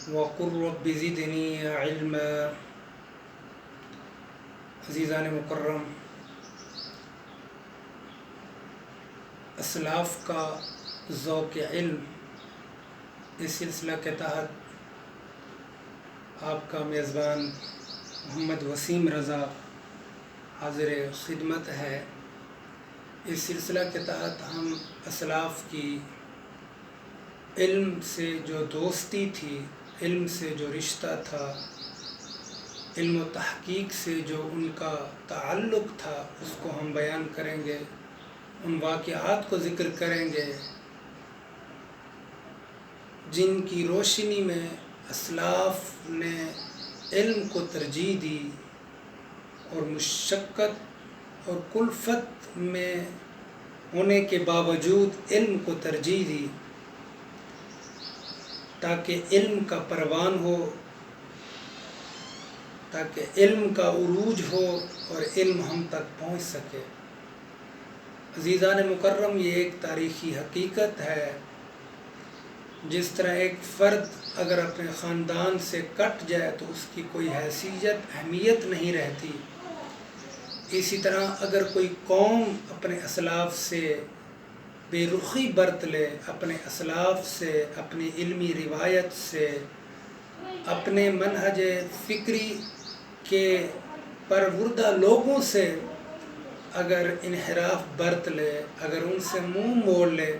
وقل رب زدنی علما۔ عزیزان مکرم، اسلاف کا ذوق علم، اس سلسلہ کے تحت آپ کا میزبان محمد وسیم رضا حاضر خدمت ہے۔ اس سلسلہ کے تحت ہم اسلاف کی علم سے جو دوستی تھی، علم سے جو رشتہ تھا، علم و تحقیق سے جو ان کا تعلق تھا، اس کو ہم بیان کریں گے، ان واقعات کو ذکر کریں گے جن کی روشنی میں اسلاف نے علم کو ترجیح دی اور مشقت اور کلفت میں ہونے کے باوجود علم کو ترجیح دی تاکہ علم کا پروان ہو، تاکہ علم کا عروج ہو اور علم ہم تک پہنچ سکے۔ عزیزان مکرم، یہ ایک تاریخی حقیقت ہے۔ جس طرح ایک فرد اگر اپنے خاندان سے کٹ جائے تو اس کی کوئی حیثیت، اہمیت نہیں رہتی، اسی طرح اگر کوئی قوم اپنے اسلاف سے بے رخی برت لے، اپنے اسلاف سے، اپنی علمی روایت سے، اپنے منہج فکری کے پروردہ لوگوں سے اگر انحراف برت لے، اگر ان سے منہ موڑ لے،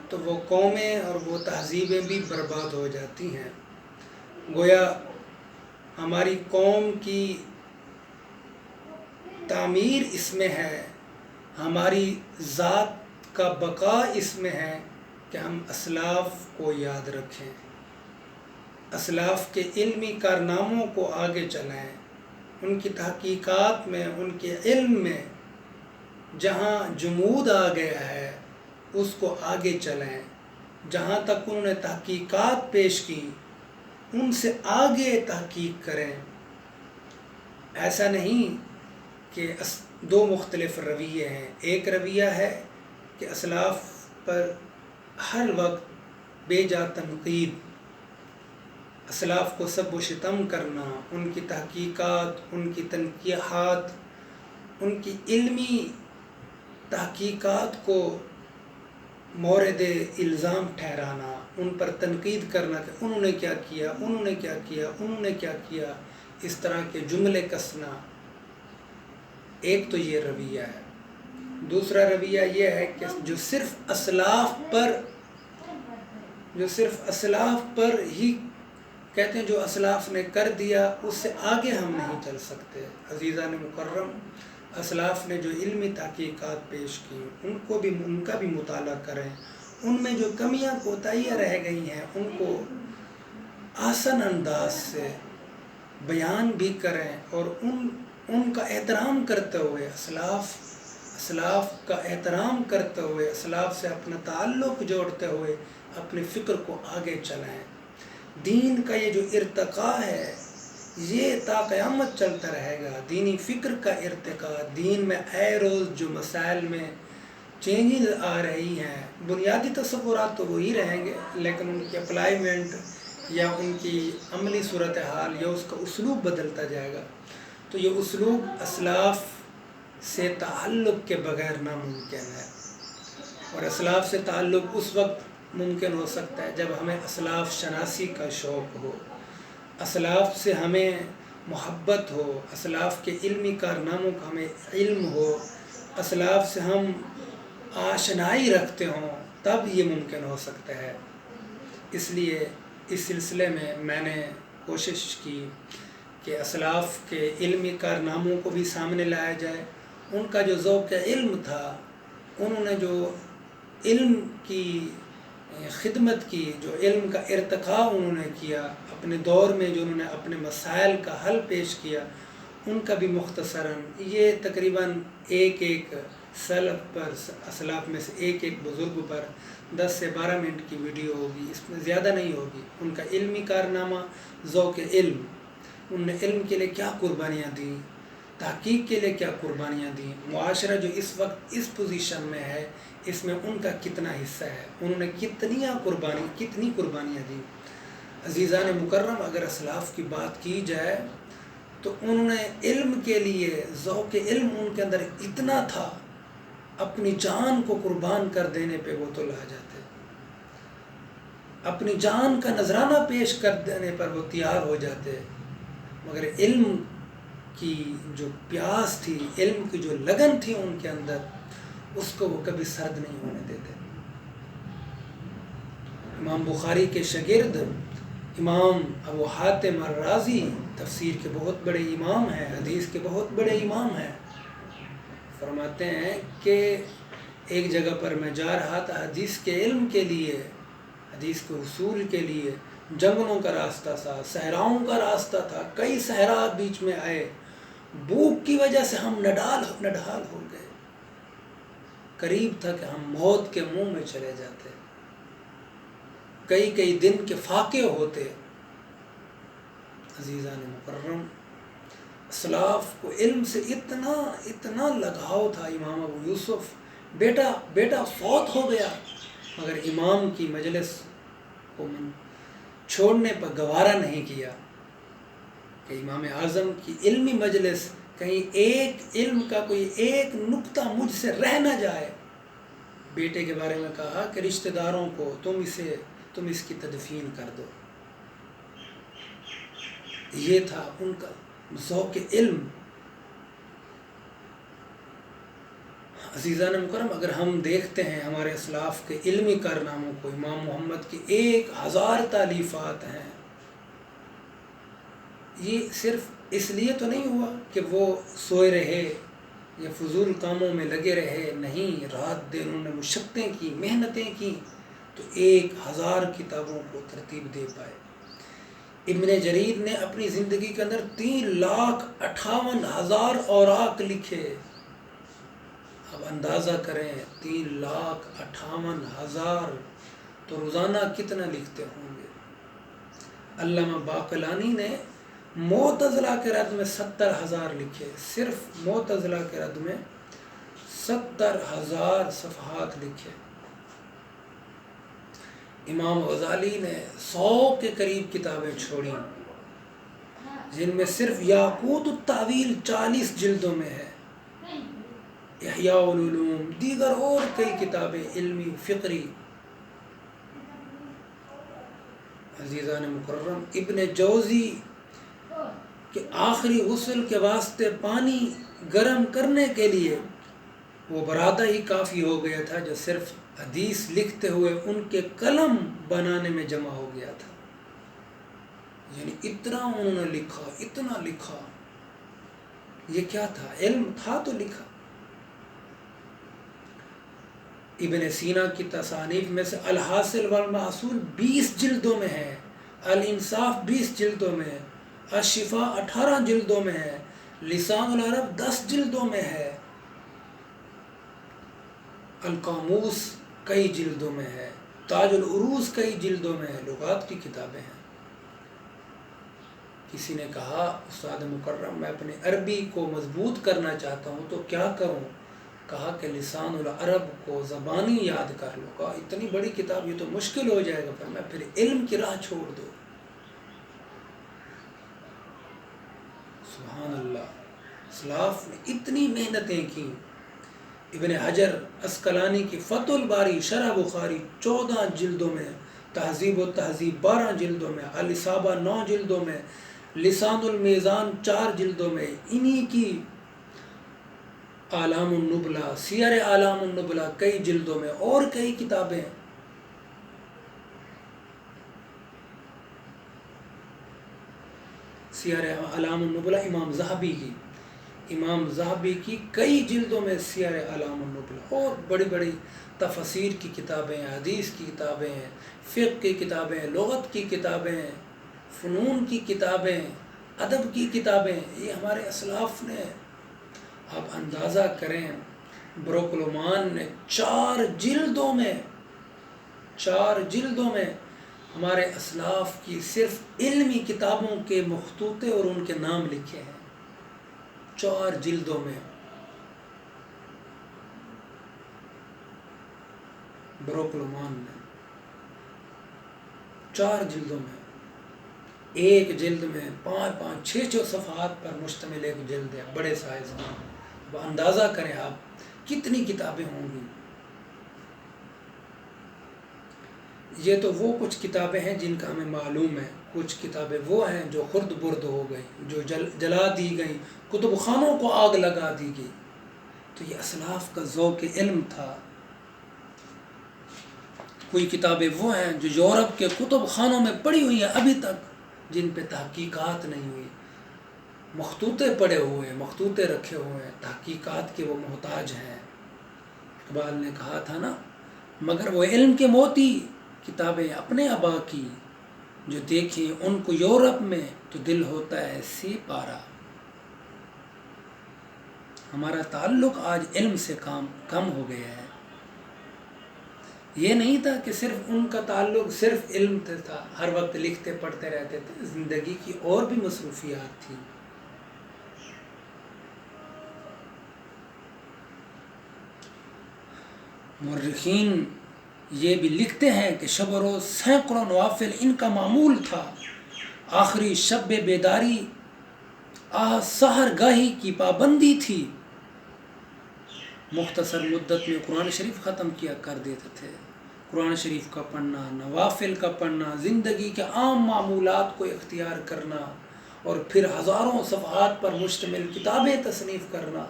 تو وہ قومیں اور وہ تہذیبیں بھی برباد ہو جاتی ہیں۔ گویا ہماری قوم کی تعمیر اس میں ہے، ہماری ذات کا بقا اس میں ہے کہ ہم اسلاف کو یاد رکھیں، اسلاف کے علمی کارناموں کو آگے چلائیں، ان کی تحقیقات میں، ان کے علم میں جہاں جمود آ گیا ہے اس کو آگے چلائیں، جہاں تک انہوں نے تحقیقات پیش کی ان سے آگے تحقیق کریں۔ ایسا نہیں کہ دو مختلف رویے ہیں۔ ایک رویہ ہے کہ اسلاف پر ہر وقت بے جا تنقید، اسلاف کو سب و شتم کرنا، ان کی تحقیقات، ان کی تنقیحات، ان کی علمی تحقیقات کو مورد الزام ٹھہرانا، ان پر تنقید کرنا کہ انہوں نے کیا کیا، انہوں نے کیا کیا، انہوں نے کیا کیا، اس طرح کے جملے کسنا۔ ایک تو یہ رویہ ہے۔ دوسرا رویہ یہ ہے کہ جو صرف اسلاف پر ہی کہتے ہیں جو اسلاف نے کر دیا اس سے آگے ہم نہیں چل سکتے۔ عزیزان مکرم، اسلاف نے جو علمی تحقیقات پیش کی ان کا بھی مطالعہ کریں، ان میں جو کمیاں کوتاہیاں رہ گئی ہیں ان کو آسان انداز سے بیان بھی کریں، اور ان کا احترام کرتے ہوئے، اسلاف کا احترام کرتے ہوئے، اسلاف سے اپنا تعلق جوڑتے ہوئے اپنی فکر کو آگے چلائیں۔ دین کا یہ جو ارتقاء ہے یہ تا قیامت چلتا رہے گا۔ دینی فکر کا ارتقاء، دین میں اے روز جو مسائل میں چینجز آ رہی ہیں، بنیادی تصورات تو وہی رہیں گے لیکن ان کی اپلائیمنٹ یا ان کی عملی صورتحال یا اس کا اسلوب بدلتا جائے گا۔ تو یہ اسلوب اسلاف سے تعلق کے بغیر ناممکن ہے، اور اسلاف سے تعلق اس وقت ممکن ہو سکتا ہے جب ہمیں اسلاف شناسی کا شوق ہو، اسلاف سے ہمیں محبت ہو، اسلاف کے علمی کارناموں کا ہمیں علم ہو، اسلاف سے ہم آشنائی رکھتے ہوں، تب یہ ممکن ہو سکتا ہے۔ اس لیے اس سلسلے میں نے کوشش کی کہ اسلاف کے علمی کارناموں کو بھی سامنے لایا جائے۔ ان کا جو ذوق علم تھا، انہوں نے جو علم کی خدمت کی، جو علم کا ارتقاء انہوں نے کیا اپنے دور میں، جو انہوں نے اپنے مسائل کا حل پیش کیا، ان کا بھی مختصراً یہ تقریباً ایک سلف پر، اسلاف میں سے ایک بزرگ پر 10 سے 12 منٹ کی ویڈیو ہوگی، اس میں زیادہ نہیں ہوگی۔ ان کا علمی کارنامہ، ذوق علم، ان نے علم کے لیے کیا قربانیاں دیں، تحقیق کے لیے کیا قربانیاں دیں، معاشرہ جو اس وقت اس پوزیشن میں ہے اس میں ان کا کتنا حصہ ہے، انہوں نے کتنی قربانیاں دیں۔ عزیزان مکرم، اگر اسلاف کی بات کی جائے تو انہوں نے علم کے لیے ذوق علم ان کے اندر اتنا تھا، اپنی جان کو قربان کر دینے پہ وہ تو لا جاتے، اپنی جان کا نذرانہ پیش کر دینے پر وہ تیار ہو جاتے، مگر علم کی جو پیاس تھی، علم کی جو لگن تھی ان کے اندر، اس کو وہ کبھی سرد نہیں ہونے دیتے۔ امام بخاری کے شاگرد امام ابو حاتم الرازی تفسیر کے بہت بڑے امام ہیں، حدیث کے بہت بڑے امام ہیں، فرماتے ہیں کہ ایک جگہ پر میں جا رہا تھا حدیث کے علم کے لیے، حدیث کے اصول کے لیے، جنگلوں کا راستہ تھا، صحراؤں کا راستہ تھا، کئی صحرا بیچ میں آئے، بھوک کی وجہ سے ہم نڈھال ہو گئے، قریب تھا کہ ہم موت کے منہ میں چلے جاتے، کئی دن کے فاقے ہوتے۔ عزیزان مکرم، اسلاف کو علم سے اتنا لگاؤ تھا۔ امام ابو یوسف بیٹا فوت ہو گیا، مگر امام کی مجلس کو چھوڑنے پر گوارا نہیں کیا کہ امام اعظم کی علمی مجلس کہیں ایک علم کا کوئی ایک نقطہ مجھ سے رہ نہ جائے۔ بیٹے کے بارے میں کہا کہ رشتہ داروں کو تم اس کی تدفین کر دو۔ یہ تھا ان کا ذوق علم۔ عزیزان مکرم، اگر ہم دیکھتے ہیں ہمارے اسلاف کے علمی کارناموں کو، امام محمد کی 1000 تالیفات ہیں، یہ صرف اس لیے تو نہیں ہوا کہ وہ سوئے رہے یا فضول کاموں میں لگے رہے، نہیں، رات دن انہوں نے مشقتیں کی، محنتیں کی، تو 1000 کتابوں کو ترتیب دے پائے۔ ابن جریر نے اپنی زندگی کے اندر 3,58,000 اوراق لکھے۔ اب اندازہ کریں 3,58,000 تو روزانہ کتنا لکھتے ہوں گے۔ علامہ باقلانی نے معتزلہ کے رد میں 70,000 لکھے، صرف معتزلہ کے رد میں 70,000 صفحات لکھے۔ امام غزالی نے 100 کے قریب کتابیں چھوڑی، جن میں صرف یاقوت التاویل 40 جلدوں میں ہے، احیاء العلوم، دیگر اور کئی کتابیں علمی فقری۔ عزیزان مکرم، ابن جوزی کہ آخری غسل کے واسطے پانی گرم کرنے کے لیے وہ برادہ ہی کافی ہو گیا تھا، جو صرف حدیث لکھتے ہوئے ان کے قلم بنانے میں جمع ہو گیا تھا۔ یعنی اتنا انہوں نے لکھا، اتنا لکھا۔ یہ کیا تھا؟ علم تھا تو لکھا۔ ابن سینا کی تصانیف میں سے الحاصل والمحصول 20 جلدوں میں ہے، الانصاف 20 جلدوں میں ہے، الشفاء 18 جلدوں میں ہے، لسان العرب 10 جلدوں میں ہے، القاموس کئی جلدوں میں ہے، تاج العروض کئی جلدوں میں ہے، لغات کی کتابیں ہیں۔ کسی نے کہا استاد مکرم میں اپنے عربی کو مضبوط کرنا چاہتا ہوں تو کیا کروں؟ کہا کہ لسان العرب کو زبانی یاد کر لو۔ کہا اتنی بڑی کتاب یہ تو مشکل ہو جائے گا، پھر علم کی راہ چھوڑ دو۔ سبحان اللہ، اسلاف نے اتنی محنتیں کی۔ ابن حجر عسقلانی کی فتح الباری شرح بخاری 14 جلدوں میں، تہذیب و تہذیب 12 جلدوں میں، الاصابہ 9 جلدوں میں، لسان المیزان 4 جلدوں میں، انہی کی اعلام النبلہ، سیر اعلام النبلہ کئی جلدوں میں، اور کئی کتابیں۔ سیر اعلام النبلہ امام ذہبی کی کئی جلدوں میں سیر اعلام النبلہ، اور بڑی بڑی تفسیر کی کتابیں، حدیث کی کتابیں، فقہ کی کتابیں، لغت کی کتابیں، فنون کی کتابیں، ادب کی کتابیں، یہ ہمارے اسلاف نے۔ آپ اندازہ کریں، بروکلمان نے 4 جلدوں میں ہمارے اسلاف کی صرف علمی کتابوں کے مخطوطے اور ان کے نام لکھے ہیں، 4 جلدوں میں۔ بروکلمان نے 4 جلدوں میں ایک جلد میں 5-5 6 صفحات پر مشتمل ایک جلد ہے، بڑے سائز کا. اب اندازہ کریں آپ کتنی کتابیں ہوں گی. یہ تو وہ کچھ کتابیں ہیں جن کا ہمیں معلوم ہے، کچھ کتابیں وہ ہیں جو خرد برد ہو گئی، جو جلا دی گئیں، کتب خانوں کو آگ لگا دی گئی. تو یہ اسلاف کا ذوق علم تھا. کوئی کتابیں وہ ہیں جو یورپ کے کتب خانوں میں پڑی ہوئی ہیں ابھی تک، جن پہ تحقیقات نہیں ہوئی. مخطوطے پڑے ہوئے ہیں، مخطوطے رکھے ہوئے ہیں، تحقیقات کے وہ محتاج ہیں. اقبال نے کہا تھا نا، مگر وہ علم کے موتی کتابیں اپنے آبا کی، جو دیکھیں ان کو یورپ میں تو دل ہوتا ہے سی پارا. ہمارا تعلق آج علم سے کم ہو گیا ہے. یہ نہیں تھا کہ صرف ان کا تعلق صرف علم سے تھا، ہر وقت لکھتے پڑھتے رہتے تھے، زندگی کی اور بھی مصروفیات تھیں. مورخین یہ بھی لکھتے ہیں کہ شب و روز سینکڑوں نوافل ان کا معمول تھا. آخری شب بیداری سحر گاہی کی پابندی تھی. مختصر مدت میں قرآن شریف ختم کیا کر دیتے تھے. قرآن شریف کا پڑھنا، نوافل کا پڑھنا، زندگی کے عام معمولات کو اختیار کرنا، اور پھر ہزاروں صفحات پر مشتمل کتابیں تصنیف کرنا،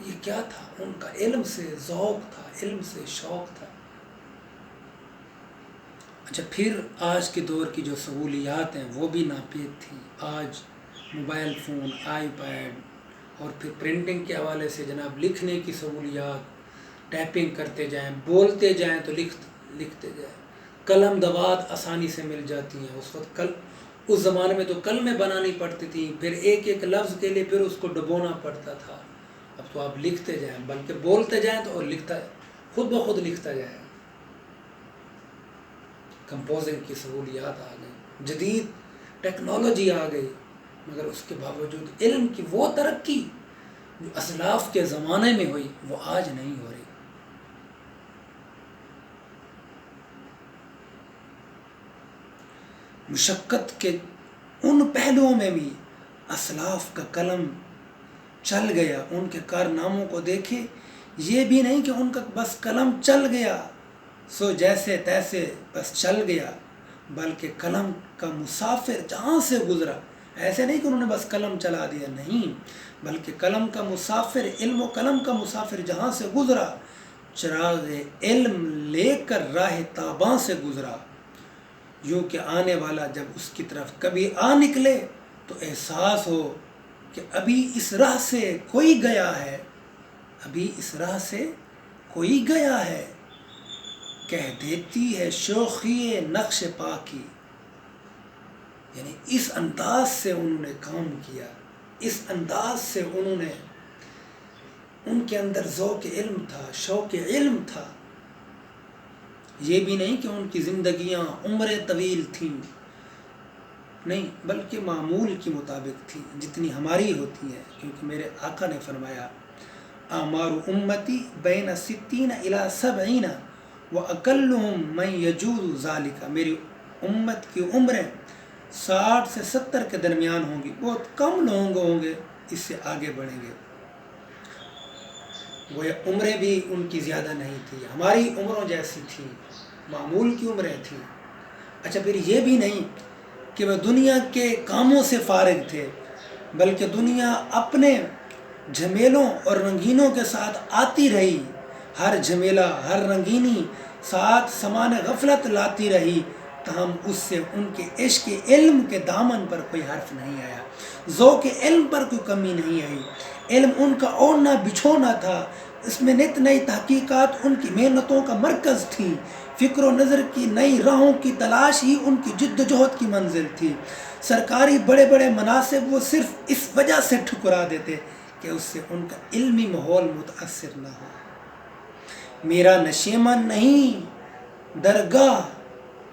یہ کیا تھا؟ ان کا علم سے ذوق تھا، علم سے شوق تھا. اچھا، پھر آج کے دور کی جو سہولیات ہیں وہ بھی ناپید تھیں. آج موبائل فون، آئی پیڈ، اور پھر پرنٹنگ کے حوالے سے جناب لکھنے کی سہولیات، ٹائپنگ کرتے جائیں، بولتے جائیں تو لکھتے جائیں. قلم دوات آسانی سے مل جاتی ہیں. اس زمانے میں تو کلمیں بنانی پڑتی تھیں، پھر ایک ایک لفظ کے لیے پھر اس کو ڈبونا پڑتا تھا. اب تو آپ لکھتے جائیں، بلکہ بولتے جائیں تو اور لکھتا ہے، خود بخود لکھتا جائے. کمپوزنگ کی سہولیات آ گئی، جدید ٹیکنالوجی آ گئی، مگر اس کے باوجود علم کی وہ ترقی جو اسلاف کے زمانے میں ہوئی وہ آج نہیں ہو رہی. مشقت کے ان پہلوؤں میں بھی اسلاف کا قلم چل گیا. ان کے کارناموں کو دیکھیں، یہ بھی نہیں کہ ان کا بس قلم چل گیا سو جیسے تیسے بس چل گیا، بلکہ قلم کا مسافر جہاں سے گزرا، ایسے نہیں کہ انہوں نے بس قلم چلا دیا، نہیں، بلکہ قلم کا مسافر، علم و قلم کا مسافر جہاں سے گزرا، چراغ علم لے کر راہ تاباں سے گزرا. یوں کہ آنے والا جب اس کی طرف کبھی آ نکلے تو احساس ہو کہ ابھی اس راہ سے کوئی گیا ہے، ابھی اس راہ سے کوئی گیا ہے. کہہ دیتی ہے شوخی نقش پا کی. یعنی اس انداز سے انہوں نے کام کیا، اس انداز سے انہوں نے، ان کے اندر ذوق علم تھا، شوق علم تھا. یہ بھی نہیں کہ ان کی زندگیاں عمریں طویل تھیں، نہیں، بلکہ معمول کے مطابق تھی جتنی ہماری ہوتی ہیں. کیونکہ میرے آقا نے فرمایا، آمار امتی بین 60 الی 70 وَأَقَلُّهُمْ مَنْ يَجُوزُ ذَلِكَ. میری امت کی عمریں 60 سے 70 کے درمیان ہوں گی. بہت کم لوگ ہوں گے اس سے آگے بڑھیں گے. وہ عمریں بھی ان کی زیادہ نہیں تھی، ہماری عمروں جیسی تھی، معمول کی عمریں تھیں. اچھا، پھر یہ بھی نہیں کہ وہ دنیا کے کاموں سے فارغ تھے، بلکہ دنیا اپنے جھمیلوں اور رنگینوں کے ساتھ آتی رہی. ہر جھمیلا، ہر رنگینی ساتھ سامان غفلت لاتی رہی، تاہم اس سے ان کے عشق علم کے دامن پر کوئی حرف نہیں آیا، ذوق علم پر کوئی کمی نہیں آئی. علم ان کا اوڑھنا بچھونا تھا، اس میں نت نئی تحقیقات ان کی محنتوں کا مرکز تھی. فکر و نظر کی نئی راہوں کی تلاش ہی ان کی جد و جہد کی منزل تھی. سرکاری بڑے بڑے مناصب وہ صرف اس وجہ سے ٹھکرا دیتے کہ اس سے ان کا علمی ماحول متاثر نہ ہو. میرا نشیمن نہیں درگاہ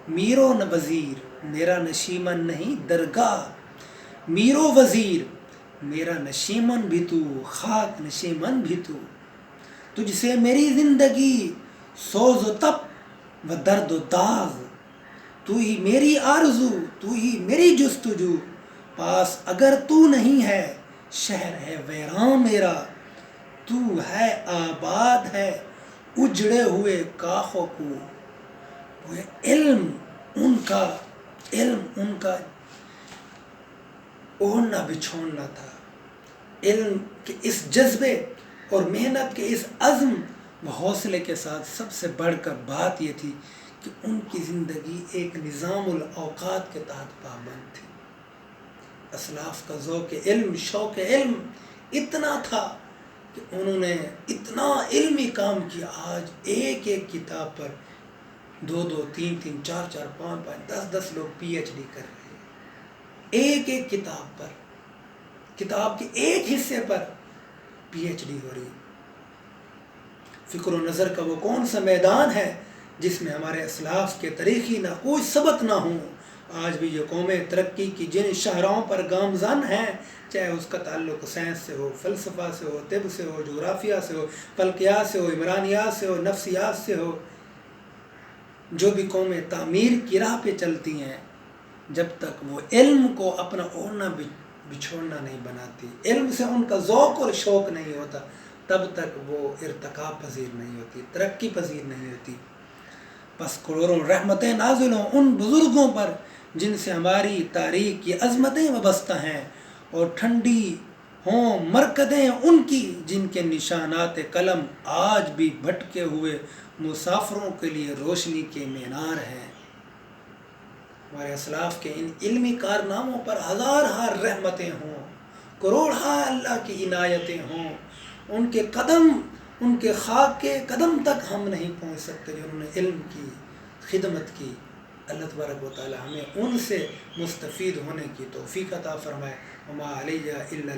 میرو وزیر، میرا نشیمن نہیں درگاہ میرو وزیر، میرا نشیمن بھی تو خاک نشیمن بھی تو. تجھ سے میری زندگی سوز و تپ و درد و داغ، تو ہی میری آرزو، تو ہی میری جستجو، پاس اگر تو نہیں ہے شہر ہے ویراں میرا، تو ہے آباد ہے اجڑے ہوئے کاخوں کو۔ وہ علم ان کا اوڑھنا بچھوڑنا تھا، علم کے اس جذبے اور محنت کے اس عزم و حوصلے کے ساتھ سب سے بڑھ کر بات یہ تھی کہ ان کی زندگی ایک نظام الاوقات کے تحت پابند تھی۔ اسلاف کا ذوق علم، شوق علم اتنا تھا کہ انہوں نے اتنا علمی کام کیا، آج ایک ایک کتاب پر 2 3 4 5 10 لوگ پی ایچ ڈی کر رہے ہیں، ایک ایک کتاب پر، کتاب کے ایک حصے پر پی ایچ ڈی ہو رہی۔ فکر و نظر کا وہ کون سا میدان ہے جس میں ہمارے اسلاف کے تاریخی نہ کوئی سبق نہ ہوں۔ آج بھی یہ قومیں ترقی کی جن شاہراہوں پر گامزن ہیں، چاہے اس کا تعلق سائنس سے ہو، فلسفہ سے ہو، طب سے ہو، جغرافیہ سے ہو، فلکیات سے ہو، عمرانیات سے ہو، نفسیات سے ہو، جو بھی قومیں تعمیر کی راہ پہ چلتی ہیں، جب تک وہ علم کو اپنا اوڑھنا بچھوڑنا نہیں بناتی، علم سے ان کا ذوق اور شوق نہیں ہوتا، تب تک وہ ارتقا پذیر نہیں ہوتی، ترقی پذیر نہیں ہوتی۔ بس کروڑوں رحمتیں نازل ہوں ان بزرگوں پر جن سے ہماری تاریخ کی عظمتیں وابستہ ہیں، اور ٹھنڈی ہوں مرکزیں ان کی جن کے نشانات قلم آج بھی بھٹکے ہوئے مسافروں کے لیے روشنی کے مینار ہیں۔ ہمارے اسلاف کے ان علمی کارناموں پر ہزار ہار رحمتیں ہوں، کروڑ ہار اللہ کی عنایتیں ہوں، ان کے قدم، ان کے خاک کے قدم تک ہم نہیں پہنچ سکتے جو انہوں نے علم کی خدمت کی۔ اللہ تبارک و تعالی ہمیں ان سے مستفید ہونے کی توفیق عطا فرمائے۔ وما علیہ الا